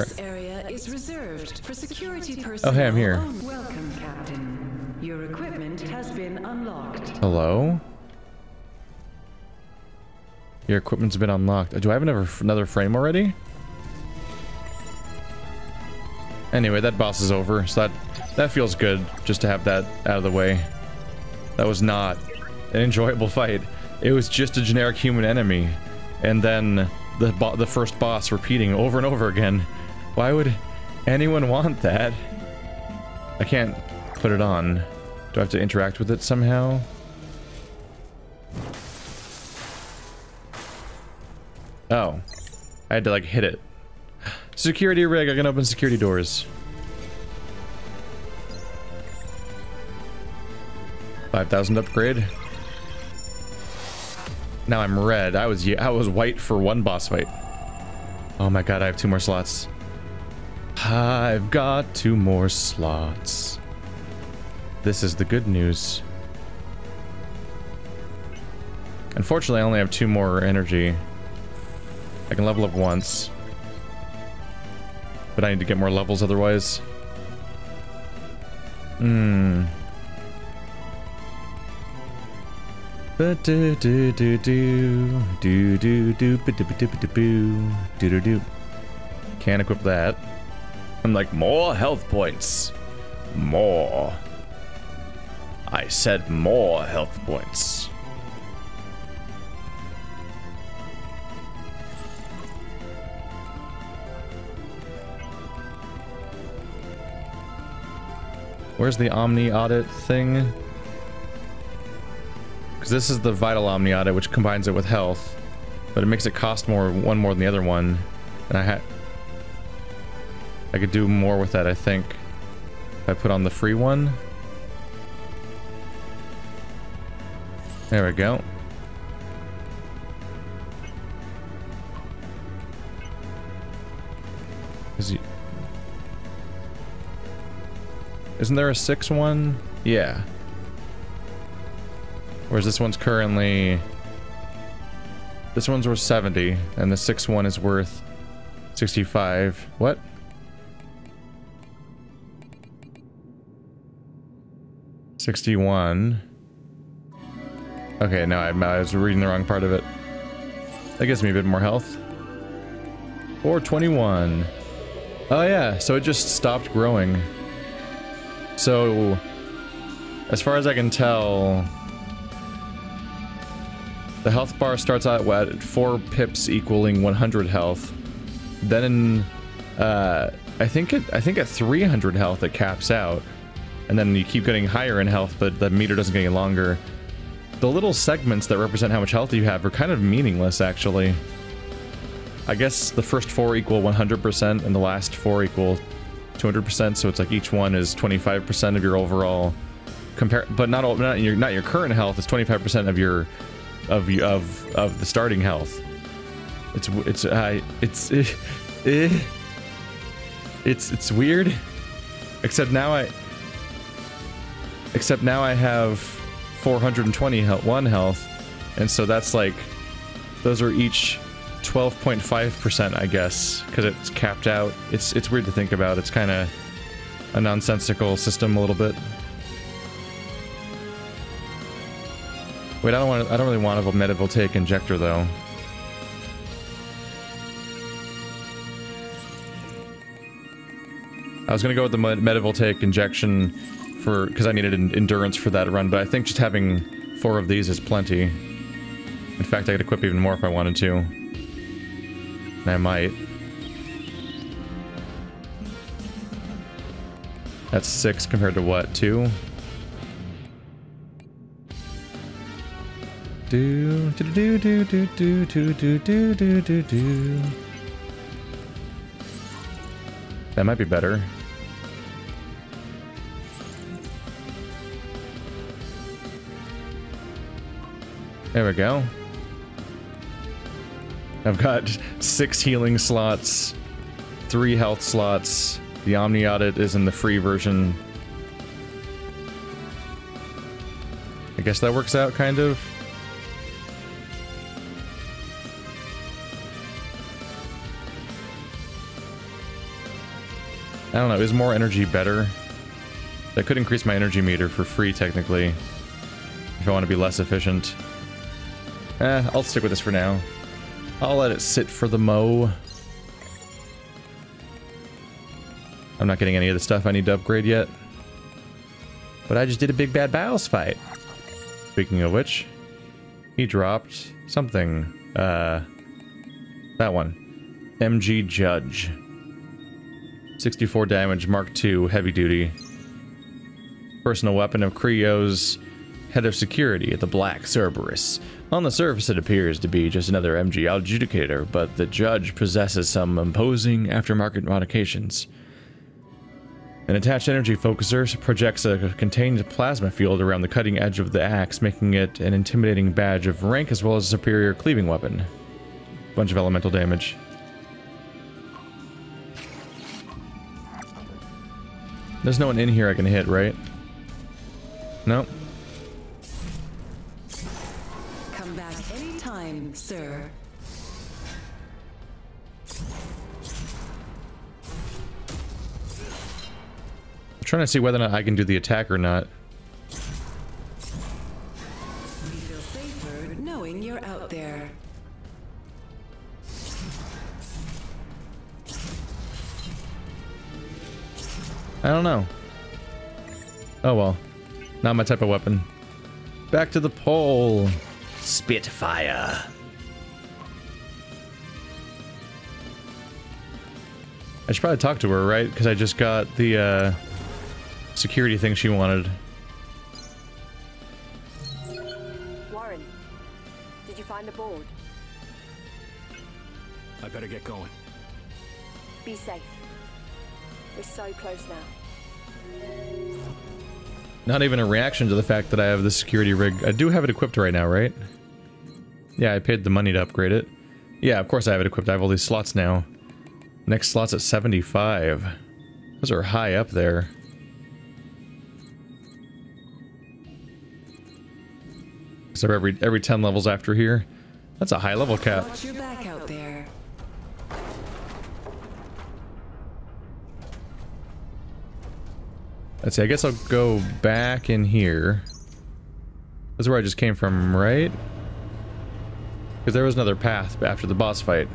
This area is reserved for security personnel. Oh, hey, I'm here. Welcome, Captain. Your equipment has been unlocked. Hello? Your equipment's been unlocked. Do I have another frame already? Anyway, that boss is over, so that feels good, just to have that out of the way. That was not an enjoyable fight. It was just a generic human enemy, and then the first boss repeating over and over again. Why would anyone want that? I can't put it on. Do I have to interact with it somehow? Oh. I had to, like, hit it. Security rig, I can open security doors. 5,000 upgrade. Now I'm red. I was white for one boss fight. Oh my god, I have 2 more slots. I've got 2 more slots. This is the good news. Unfortunately, I only have 2 more energy. I can level up once. But I need to get more levels otherwise. Can't equip that. I'm like, more health points. More. I said more health points. Where's the Omni Audit thing? Because this is the Vital Omni Audit, which combines it with health, but it makes it cost one more than the other one. And I could do more with that, I think, if I put on the free one. There we go. Isn't there a 6 one? Yeah. Whereas this one's currently... This one's worth 70, and the 6 one is worth 65. What? $61. Okay, no, I was reading the wrong part of it. That gives me a bit more health. 421. Oh yeah, so it just stopped growing. So, as far as I can tell, the health bar starts out at 4 pips equaling 100 health. Then, I think at 300 health it caps out, and then you keep getting higher in health, but the meter doesn't get any longer. The little segments that represent how much health you have are kind of meaningless, actually. I guess the first 4 equal 100%, and the last 4 equal 200%, so it's like each one is 25% of your overall but not your current health is 25% of your of the starting health. It's weird, except now I have 421 health, and so that's like, those are each 12.5%, I guess, because it's capped out. It's weird to think about. It's kind of a nonsensical system a little bit. Wait, I don't really want a metavoltaic injector though. I was gonna go with the metavoltaic injection because I needed endurance for that run, but I think just having 4 of these is plenty. In fact, I could equip even more if I wanted to. And I might. That's 6 compared to what, 2? That might be better. There we go. I've got 6 healing slots, 3 health slots. The Omni Audit is in the free version. I guess that works out, kind of. I don't know, is more energy better? That could increase my energy meter for free, technically. If I want to be less efficient. I'll stick with this for now. I'll let it sit for the mo. I'm not getting any of the stuff I need to upgrade yet. But I just did a big bad boss fight. Speaking of which, he dropped something. That one. MG Judge. 64 damage, Mark II, heavy duty. Personal weapon of CREO's head of security at the Black Cerberus. On the surface it appears to be just another MG adjudicator, but the Judge possesses some imposing aftermarket modifications. An attached energy focuser projects a contained plasma field around the cutting edge of the axe, making it an intimidating badge of rank as well as a superior cleaving weapon. Bunch of elemental damage. There's no one in here I can hit, right? Nope. Come back anytime, sir. I'm trying to see whether or not I can do the attack or not. We feel safer knowing you're out there. I don't know. Oh well. Not my type of weapon. Back to the pole. Spitfire. I should probably talk to her, right? Because I just got the security thing she wanted. Warren, did you find the board? I better get going. Be safe. We're so close now. Not even a reaction to the fact that I have the security rig. I do have it equipped right now, right? Yeah, I paid the money to upgrade it. Yeah, of course I have it equipped. I have all these slots now. Next slot's at 75. Those are high up there. So every 10 levels after here. That's a high level cap. Watch your back out there. Let's see, I guess I'll go back in here. This is where I just came from, right? Because there was another path after the boss fight.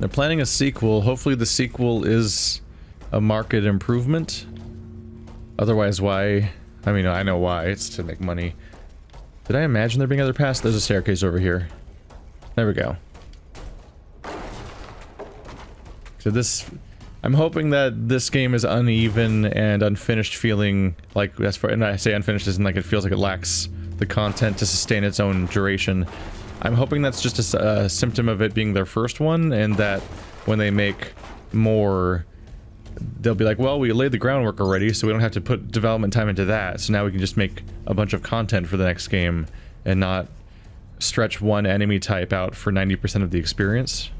They're planning a sequel. Hopefully the sequel is a market improvement. Otherwise, why? I mean, I know why. It's to make money. Did I imagine there being other paths? There's a staircase over here. There we go. So this, I'm hoping that this game is uneven and unfinished feeling, like, as far, and I say unfinished isn't like it feels like it lacks the content to sustain its own duration. I'm hoping that's just a symptom of it being their first one, and that when they make more, they'll be like, well, we laid the groundwork already, so we don't have to put development time into that, so now we can just make a bunch of content for the next game, and not stretch one enemy type out for 90% of the experience.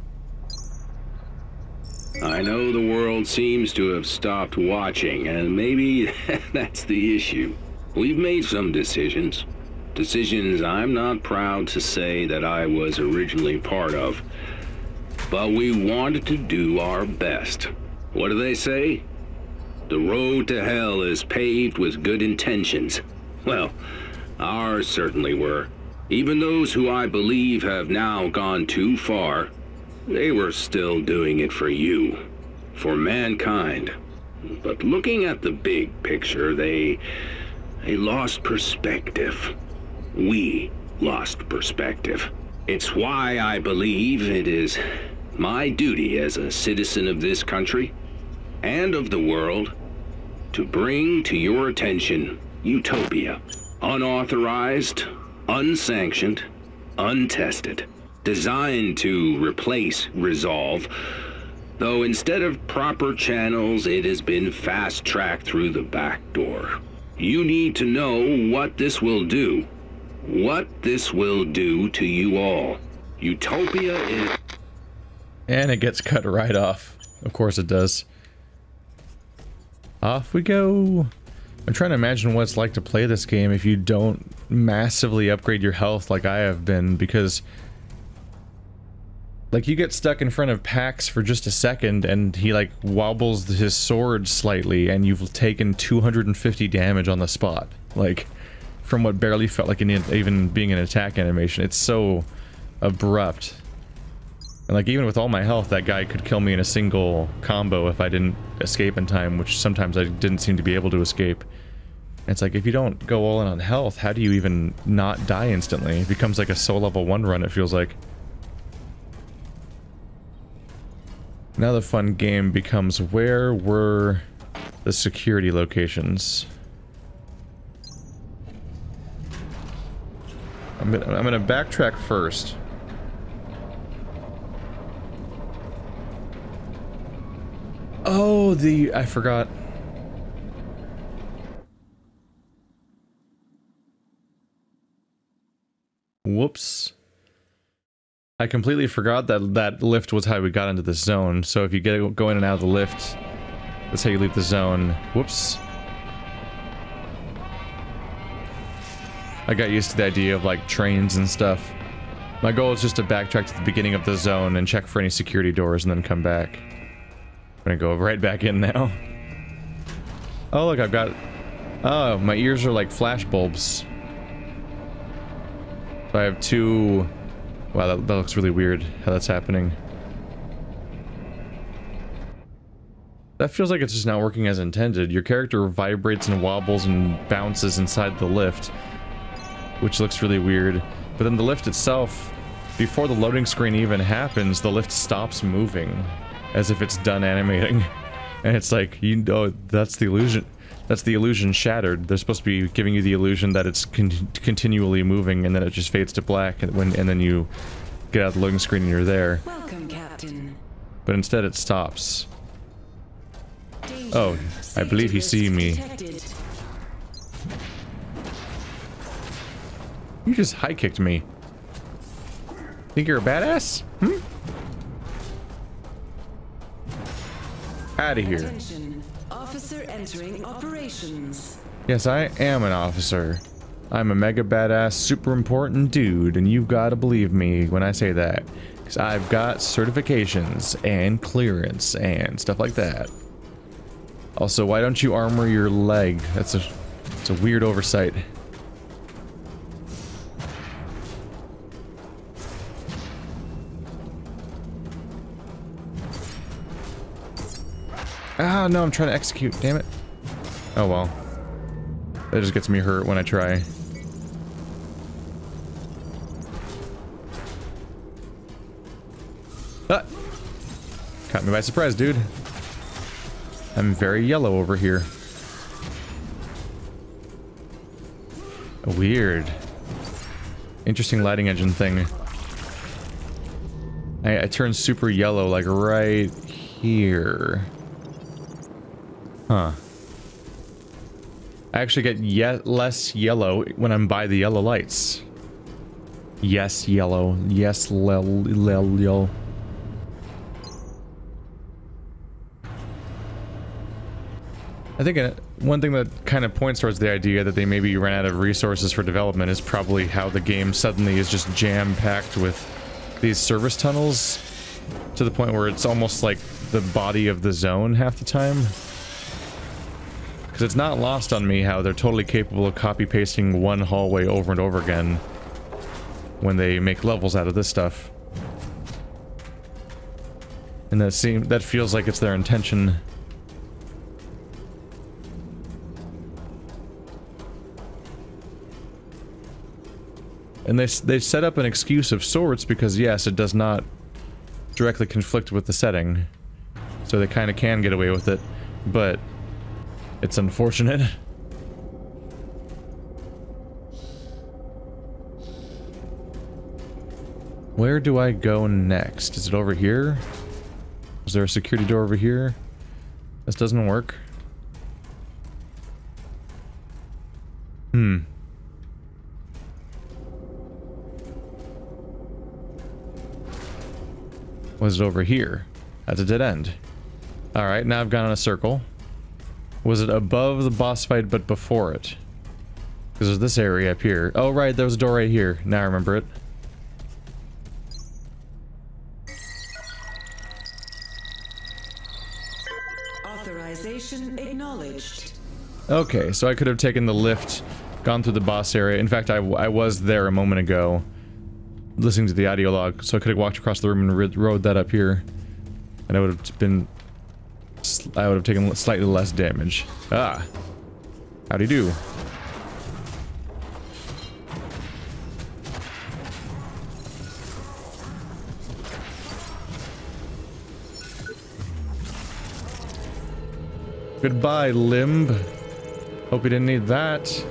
I know the world seems to have stopped watching, and maybe that's the issue. We've made some decisions. Decisions I'm not proud to say that I was originally part of. But we wanted to do our best. What do they say? The road to hell is paved with good intentions. Well, ours certainly were. Even those who I believe have now gone too far, they were still doing it for you, for mankind. But looking at the big picture, they lost perspective. We lost perspective. It's why I believe it is my duty as a citizen of this country and of the world to bring to your attention utopia. Unauthorized, unsanctioned, untested. Designed to replace Resolve, though instead of proper channels, it has been fast-tracked through the back door. You need to know what this will do. What this will do to you all. Utopia is... And it gets cut right off. Of course it does. Off we go. I'm trying to imagine what it's like to play this game if you don't massively upgrade your health like I have been, because Like, you get stuck in front of Pax for just a second, and he, like, wobbles his sword slightly, and you've taken 250 damage on the spot. Like, from what barely felt like even being an attack animation. It's so abrupt. And, like, even with all my health, that guy could kill me in a single combo if I didn't escape in time, which sometimes I didn't seem to be able to escape. And it's like, if you don't go all in on health, how do you even not die instantly? It becomes like a soul level 1 run, it feels like. Now the fun game becomes, where were the security locations? I'm gonna backtrack first. Oh, I forgot. Whoops. I completely forgot that that lift was how we got into the zone. So if you go in and out of the lift, that's how you leave the zone. Whoops. I got used to the idea of, like, trains and stuff. My goal is just to backtrack to the beginning of the zone and check for any security doors and then come back. I'm gonna go right back in now. Oh, look, I've got... Oh, my ears are like flash bulbs. So I have 2... Wow, that looks really weird, how that's happening. That feels like it's just not working as intended. Your character vibrates and wobbles and bounces inside the lift, which looks really weird. But then the lift itself, before the loading screen even happens, the lift stops moving, as if it's done animating. And it's like, you know, that's the illusion. That's the illusion shattered. They're supposed to be giving you the illusion that it's continually moving, and then it just fades to black, and then you get out the loading screen and you're there. Welcome, Captain. But instead it stops. Danger. Oh, I believe he see me. Detected. You just high kicked me. Think you're a badass? Hmm? Out of here. Attention. Officer entering operations. Yes, I am an officer. I'm a mega badass, super important dude, and you've got to believe me when I say that. Because I've got certifications and clearance and stuff like that. Also, why don't you armor your leg? It's a weird oversight. Ah, no, I'm trying to execute, damn it. Oh well. That just gets me hurt when I try. Ah! Caught me by surprise, dude. I'm very yellow over here. Weird. Interesting lighting engine thing. I turn super yellow, like right here. Huh. I actually get less yellow when I'm by the yellow lights. Yes, yellow. Yes, yellow. I think one thing that kind of points towards the idea that they maybe ran out of resources for development is probably how the game suddenly is just jam-packed with these service tunnels to the point where it's almost like the body of the zone half the time. Because it's not lost on me how they're totally capable of copy-pasting one hallway over and over again when they make levels out of this stuff. And that feels like it's their intention. And they set up an excuse of sorts because, yes, it does not directly conflict with the setting. So they kind of can get away with it, but it's unfortunate. Where do I go next? Is it over here? Is there a security door over here? This doesn't work. Was it over here? That's a dead end. Alright, now I've gone in a circle. Was it above the boss fight but before it? Because there's this area up here. Oh right, there was a door right here. Now I remember it. Authorization acknowledged. Okay, so I could have taken the lift, gone through the boss area. In fact, I was there a moment ago, listening to the audio log, so I could have walked across the room and rode that up here. And I would have been... I would have taken slightly less damage. Ah. Howdy do. Goodbye, limb. Hope you didn't need that.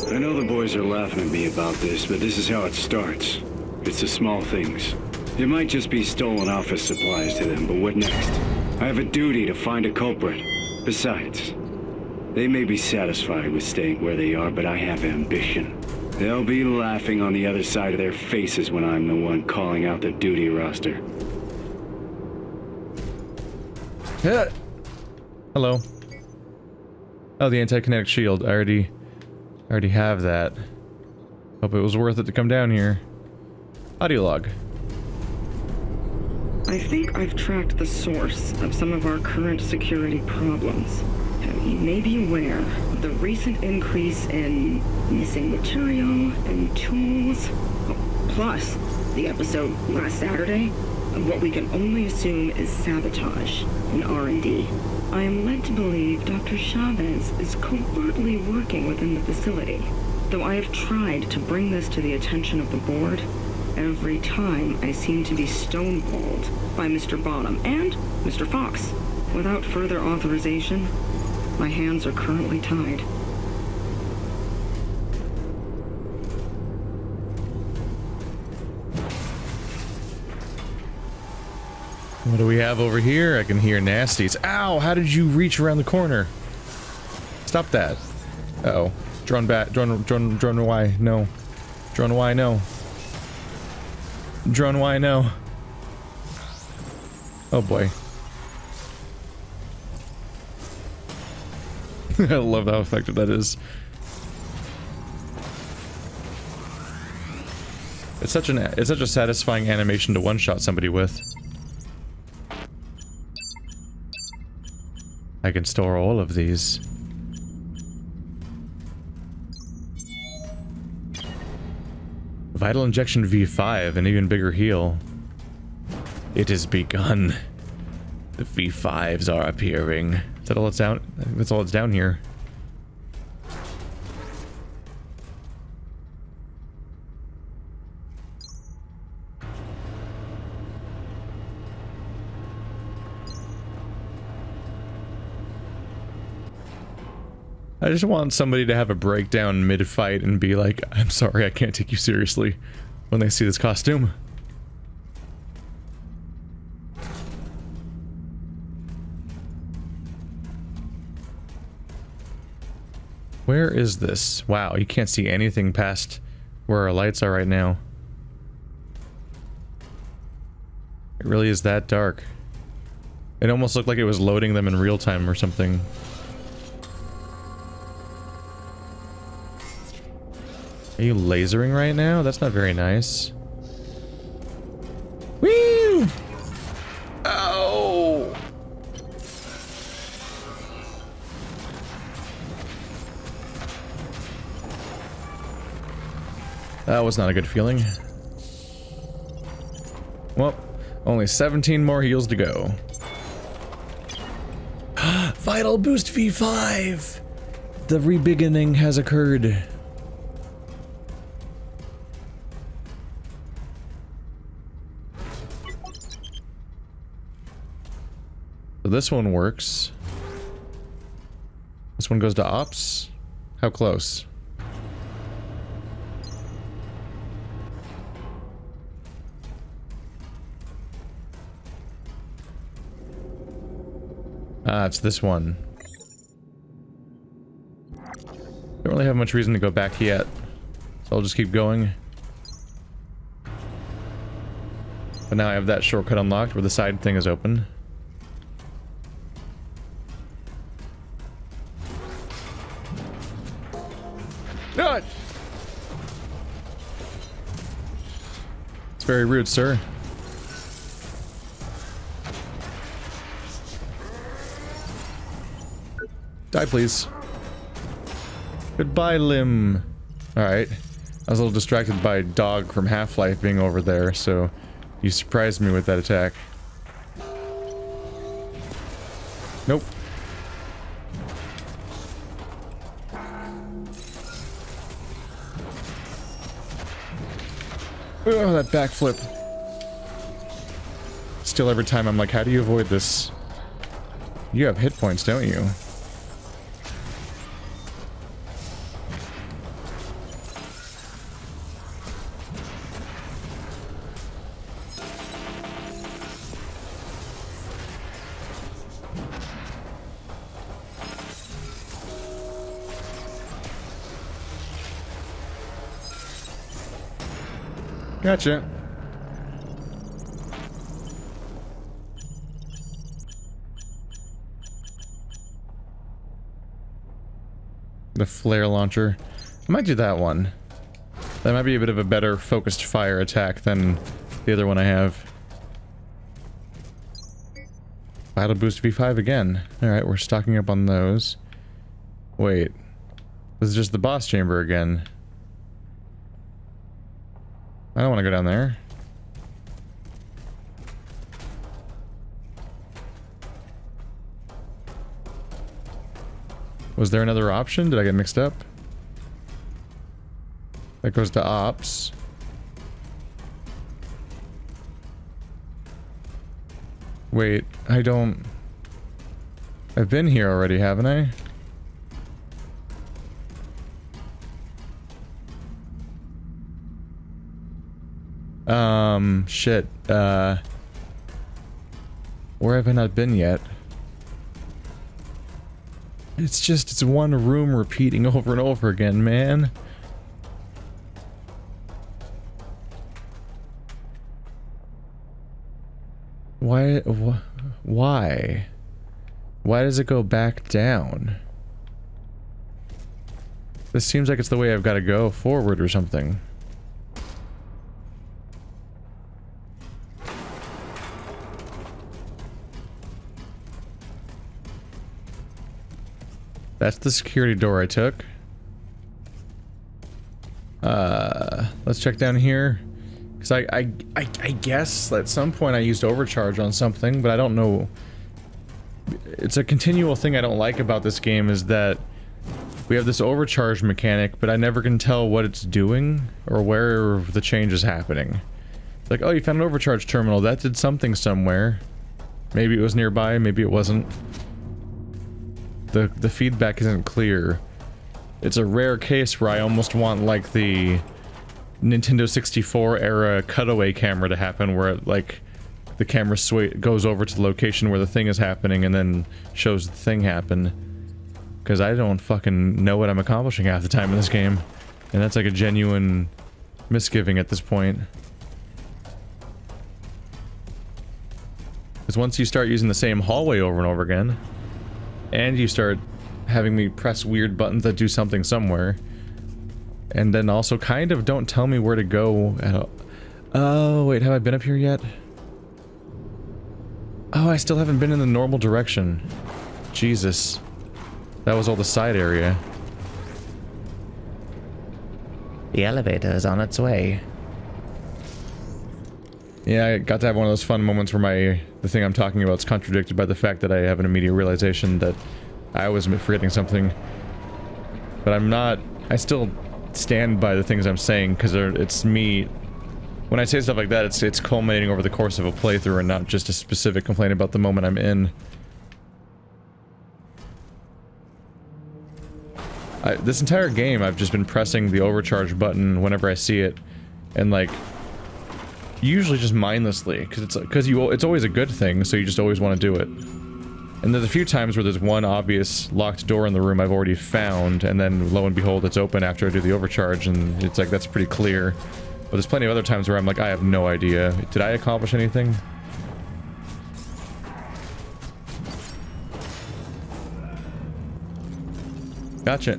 I know the boys are laughing at me about this, but this is how it starts. It's the small things. It might just be stolen office supplies to them, but what next? I have a duty to find a culprit. Besides, they may be satisfied with staying where they are, but I have ambition. They'll be laughing on the other side of their faces when I'm the one calling out the duty roster. Yeah. Hello. Oh, the anti-kinetic shield. I already have that. Hope it was worth it to come down here. Audio log. I think I've tracked the source of some of our current security problems. You may be aware of the recent increase in missing material and tools, plus the episode last Saturday of what we can only assume is sabotage in R&D. I am led to believe Dr. Chavez is covertly working within the facility. Though I have tried to bring this to the attention of the board, every time I seem to be stonewalled by Mr. Bottom and Mr. Fox. Without further authorization, my hands are currently tied. What do we have over here? I can hear nasties. Ow! How did you reach around the corner? Stop that. Uh-oh. Drone back. Drone Y. No. Drone Y, no. Drone Y, no. Oh boy. I love how effective that is. It's such a satisfying animation to one-shot somebody with. I can store all of these. Vital injection V5, an even bigger heal. It has begun. The V5s are appearing. Is that all it's down? That's all it's down here. I just want somebody to have a breakdown mid-fight and be like, I'm sorry, I can't take you seriously when they see this costume. Where is this? Wow, you can't see anything past where our lights are right now. It really is that dark. It almost looked like it was loading them in real time or something. Are you lasering right now? That's not very nice. Woo! Oh! That was not a good feeling. Well, only 17 more heals to go. Vital boost V5! The re-beginning has occurred. So this one works. This one goes to ops. How close? Ah, it's this one. Don't really have much reason to go back yet, so I'll just keep going. But now I have that shortcut unlocked where the side thing is open. God! It's very rude, sir. Die, please. Goodbye, limb. Alright. I was a little distracted by Dog from Half-Life being over there, so you surprised me with that attack. Nope. Oh, that backflip. Still, every time I'm like, how do you avoid this? You have hit points, don't you? Gotcha. The flare launcher. I might do that one. That might be a bit of a better focused fire attack than the other one I have. Battle boost V5 again. Alright, we're stocking up on those. Wait. This is just the boss chamber again. I don't want to go down there. Was there another option? Did I get mixed up? That goes to ops. Wait, I don't... I've been here already, haven't I? Shit, where have I not been yet? It's one room repeating over and over again, man. Why? Why? Why does it go back down? This seems like it's the way I've got to go forward or something. That's the security door I took. Let's check down here. Because I guess at some point I used overcharge on something, but I don't know. It's a continual thing I don't like about this game is that we have this overcharge mechanic, but I never can tell what it's doing or where the change is happening. Like, oh, you found an overcharge terminal. That did something somewhere. Maybe it was nearby, maybe it wasn't. The feedback isn't clear. It's a rare case where I almost want like the Nintendo 64 era cutaway camera to happen, where it, like the camera goes over to the location where the thing is happening and then shows the thing happen. Because I don't fucking know what I'm accomplishing half the time in this game, and that's like a genuine misgiving at this point. Because once you start using the same hallway over and over again, and you start having me press weird buttons that do something somewhere, and then also kind of don't tell me where to go at all. Oh, wait, have I been up here yet? Oh, I still haven't been in the normal direction. Jesus. That was all the side area. The elevator is on its way. Yeah, I got to have one of those fun moments where the thing I'm talking about is contradicted by the fact that I have an immediate realization that I was forgetting something. But I'm not... I still stand by the things I'm saying, because it's me... When I say stuff like that, it's culminating over the course of a playthrough and not just a specific complaint about the moment I'm in. This entire game, I've just been pressing the overcharge button whenever I see it, and like... usually just mindlessly, because it's always a good thing, so you just always want to do it. And there's a few times where there's one obvious locked door in the room I've already found, and then lo and behold it's open after I do the overcharge, and it's like, that's pretty clear. But there's plenty of other times where I'm like, I have no idea. Did I accomplish anything? Gotcha.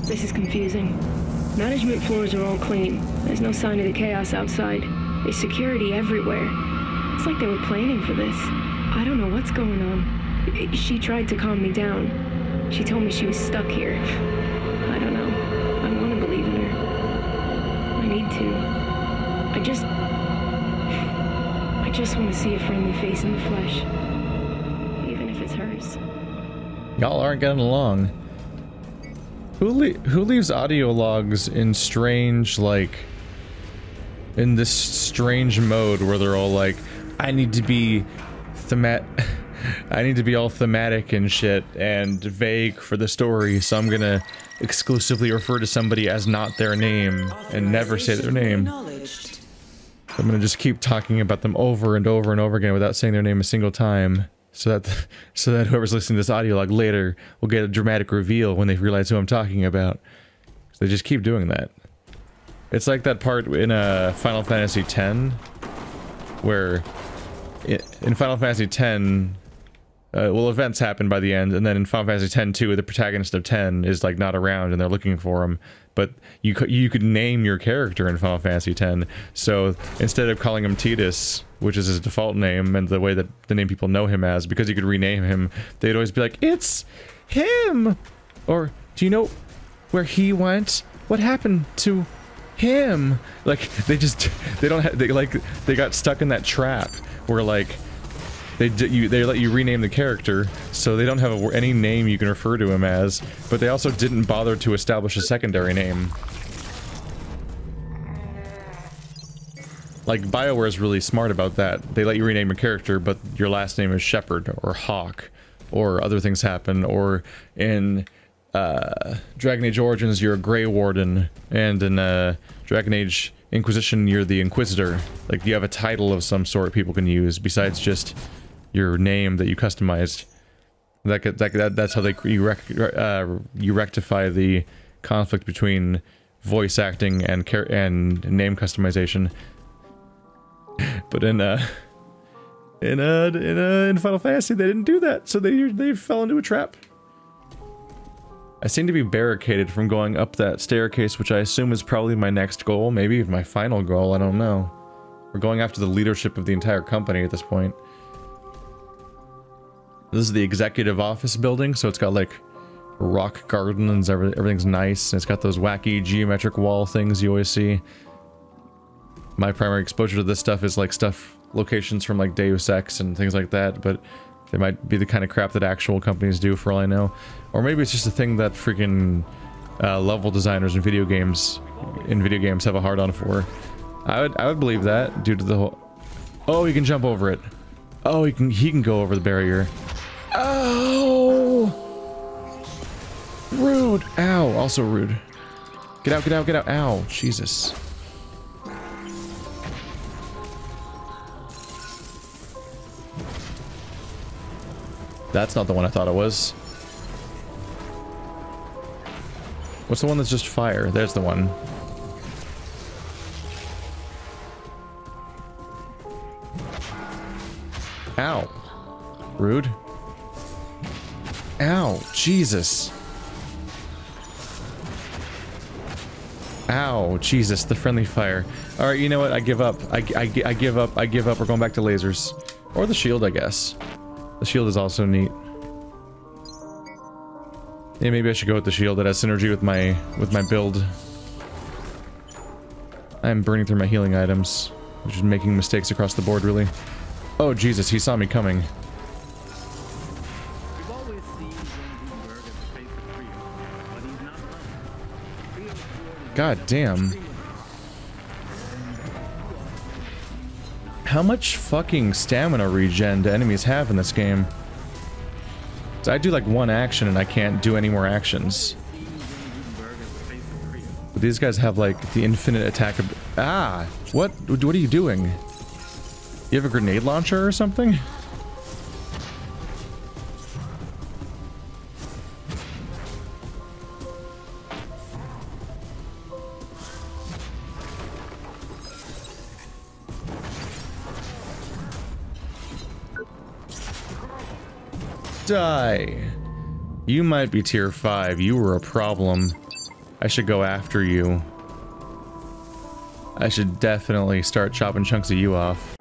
This is confusing. Management floors are all clean. There's no sign of the chaos outside. There's security everywhere. It's like they were planning for this. I don't know what's going on. She tried to calm me down. She told me she was stuck here. I don't know. I want to believe in her. I need to. I just want to see a friendly face in the flesh. Even if it's hers. Y'all aren't getting along. Who leaves audio logs in strange, like, in this strange mode where they're all like, I need to be all thematic and shit and vague for the story, so I'm gonna exclusively refer to somebody as not their name and never say their name. I'm gonna just keep talking about them over and over and over again without saying their name a single time, so that whoever's listening to this audio log later will get a dramatic reveal when they realize who I'm talking about. So they just keep doing that. It's like that part in Final Fantasy X, where in Final Fantasy X, well, events happen by the end, and then in Final Fantasy X-2, the protagonist of 10 is like not around, and they're looking for him. But you could name your character in Final Fantasy X. So instead of calling him Tidus, which is his default name and the way that the name people know him as, because you could rename him, they'd always be like, "It's him," or "Do you know where he went? What happened to him?" Like they got stuck in that trap where like they let you rename the character, so they don't have any name you can refer to him as, but they also didn't bother to establish a secondary name. Like, BioWare is really smart about that. They let you rename your character, but your last name is Shepard, or Hawk, or other things happen, or in Dragon Age Origins you're a Grey Warden, and in Dragon Age Inquisition you're the Inquisitor. Like, you have a title of some sort people can use, besides just your name that you customized. That's how you rectify the conflict between voice acting and name customization. But in Final Fantasy they didn't do that, so they fell into a trap. I seem to be barricaded from going up that staircase, which I assume is probably my next goal, maybe my final goal, I don't know. We're going after the leadership of the entire company at this point. This is the executive office building, so it's got like rock gardens, everything's nice, and it's got those wacky geometric wall things you always see. My primary exposure to this stuff is like locations from like Deus Ex and things like that, but they might be the kind of crap that actual companies do for all I know. Or maybe it's just a thing that freaking level designers in video games have a hard-on for. I would believe that due to the whole... Oh, he can jump over it. Oh, he can go over the barrier. Oh! Rude! Ow, also rude. Get out, get out, get out. Ow, Jesus. That's not the one I thought it was. What's the one that's just fire? There's the one. Ow. Rude. Ow. Jesus. Ow. Jesus. The friendly fire. Alright, you know what? I give up. I give up. I give up. We're going back to lasers. Or the shield, I guess. The shield is also neat. Yeah, maybe I should go with the shield. That has synergy with my build. I am burning through my healing items, which is making mistakes across the board, really. Oh, Jesus, he saw me coming. God damn. How much fucking stamina regen do enemies have in this game? So I do like one action and I can't do any more actions. But these guys have like the infinite attack of... Ah! What are you doing? You have a grenade launcher or something? Die. You might be tier 5. You were a problem. I should go after you. I should definitely start chopping chunks of you off.